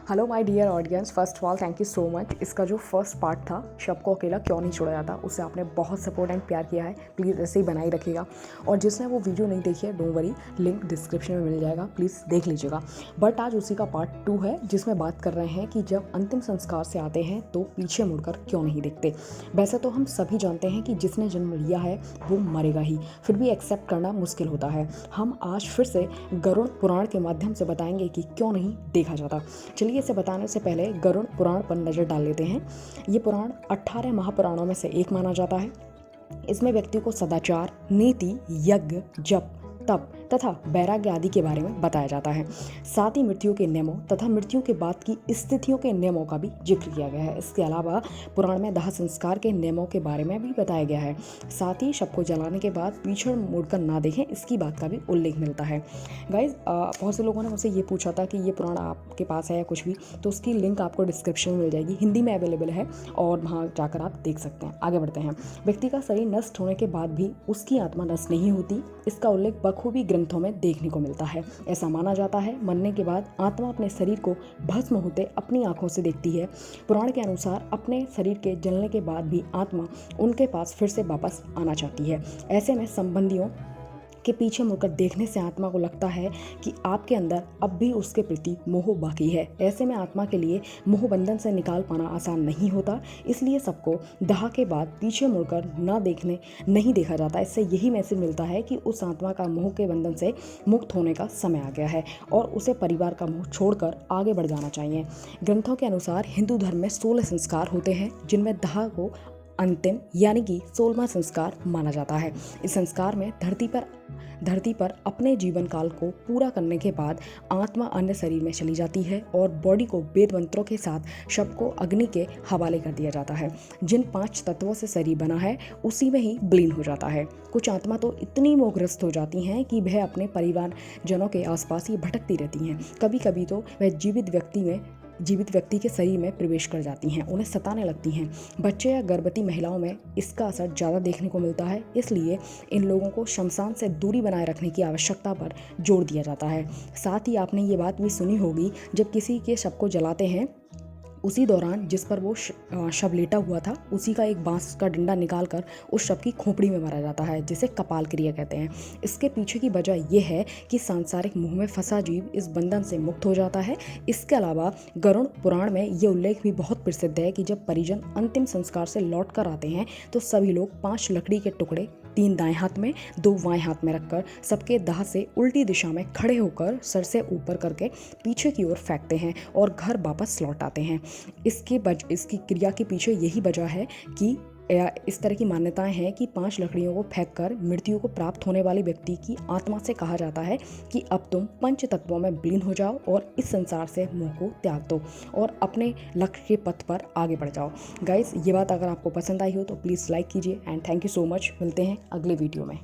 Hello my dear audience, first of all thank you so much. इसका जो first part था, शब को अकेला क्यों नहीं छोड़ा जाता, उससे आपने बहुत सपोर्ट एंड प्यार किया है। प्लीज़ ऐसे ही बनाए रखिएगा। और जिसने वो वीडियो नहीं देखी है, डोंट वरी, लिंक डिस्क्रिप्शन में मिल जाएगा, प्लीज़ देख लीजिएगा। बट आज उसी का पार्ट 2 है, जिसमें बात कर रहे हैं कि जब अंतिम संस्कार से आते हैं तो पीछे मुड़कर क्यों नहीं देखते। वैसे तो हम सभी जानते हैं कि जिसने जन्म लिया है वो मरेगा ही, फिर भी एक्सेप्ट करना मुश्किल होता है। हम आज फिर से गरुड़ पुराण के माध्यम से बताएंगे कि क्यों नहीं देखा जाता। चलिए, इसे बताने से पहले गरुड़ पुराण पर नज़र डाल लेते हैं। ये पुराण 18 महापुराणों में से एक माना जाता है। इसमें व्यक्ति को सदाचार, नीति, यज्ञ, जप, तप तथा वैराग्य आदि के बारे में बताया जाता है। साथ ही मृत्यु के नियमों तथा मृत्यु के बाद की स्थितियों के नियमों का भी जिक्र किया गया है। इसके अलावा पुराण में दाह संस्कार के नियमों के बारे में भी बताया गया है। साथ ही शव को जलाने के बाद पीछे मुड़कर ना देखें, इसकी बात का भी उल्लेख मिलता है। गाइज, बहुत से लोगों ने मुझसे ये पूछा था कि ये पुराण आपके पास है या कुछ भी, तो उसकी लिंक आपको डिस्क्रिप्शन में मिल जाएगी। हिंदी में अवेलेबल है और वहाँ जाकर आप देख सकते हैं। आगे बढ़ते हैं। व्यक्ति का शरीर नष्ट होने के बाद भी उसकी आत्मा नष्ट नहीं होती। इसका उल्लेख बखूबी ग्रंथों में देखने को मिलता है। ऐसा माना जाता है मरने के बाद आत्मा अपने शरीर को भस्म होते अपनी आंखों से देखती है। पुराण के अनुसार अपने शरीर के जलने के बाद भी आत्मा उनके पास फिर से वापस आना चाहती है। ऐसे में संबंधियों के पीछे मुड़कर देखने से आत्मा को लगता है कि आपके अंदर अब भी उसके प्रति मोह बाकी है। ऐसे में आत्मा के लिए मोह बंधन से निकाल पाना आसान नहीं होता। इसलिए सबको दाह के बाद पीछे मुड़कर नहीं देखा जाता। इससे यही मैसेज मिलता है कि उस आत्मा का मोह के बंधन से मुक्त होने का समय आ गया है और उसे परिवार का मोह छोड़कर आगे बढ़ जाना चाहिए। ग्रंथों के अनुसार हिंदू धर्म में 16 संस्कार होते हैं, जिनमें दाह को अंतिम यानी कि 16वां संस्कार माना जाता है। इस संस्कार में धरती पर अपने जीवन काल को पूरा करने के बाद आत्मा अन्य शरीर में चली जाती है और बॉडी को वेद मंत्रों के साथ शव को अग्नि के हवाले कर दिया जाता है। जिन 5 तत्वों से शरीर बना है उसी में ही विलीन हो जाता है। कुछ आत्मा तो इतनी मोहग्रस्त हो जाती हैं कि वह अपने परिवार जनों के आसपास ही भटकती रहती हैं। कभी कभी तो वह जीवित व्यक्ति के शरीर में प्रवेश कर जाती हैं, उन्हें सताने लगती हैं। बच्चे या गर्भवती महिलाओं में इसका असर ज़्यादा देखने को मिलता है। इसलिए इन लोगों को शमशान से दूरी बनाए रखने की आवश्यकता पर जोर दिया जाता है। साथ ही आपने ये बात भी सुनी होगी, जब किसी के शव को जलाते हैं उसी दौरान जिस पर वो शव लेटा हुआ था उसी का एक बांस का डंडा निकालकर उस शव की खोपड़ी में मारा जाता है, जिसे कपाल क्रिया कहते हैं। इसके पीछे की वजह यह है कि सांसारिक मोह में फंसा जीव इस बंधन से मुक्त हो जाता है। इसके अलावा गरुड़ पुराण में ये उल्लेख भी बहुत प्रसिद्ध है कि जब परिजन अंतिम संस्कार से लौट कर आते हैं तो सभी लोग 5 लकड़ी के टुकड़े 3 दाएं हाथ में 2 बाएं हाथ में रखकर सबके दाह से उल्टी दिशा में खड़े होकर सर से ऊपर करके पीछे की ओर फेंकते हैं और घर वापस लौट आते हैं। इसकी क्रिया के पीछे यही वजह है कि इस तरह की मान्यताएं हैं कि 5 लकड़ियों को फेंककर मृत्यु को प्राप्त होने वाले व्यक्ति की आत्मा से कहा जाता है कि अब तुम 5 तत्वों में विलीन हो जाओ और इस संसार से मोह को त्याग दो और अपने लक्ष्य के पथ पर आगे बढ़ जाओ। गाइस, ये बात अगर आपको पसंद आई हो तो प्लीज़ लाइक कीजिए and thank you so much. मिलते हैं अगले वीडियो में।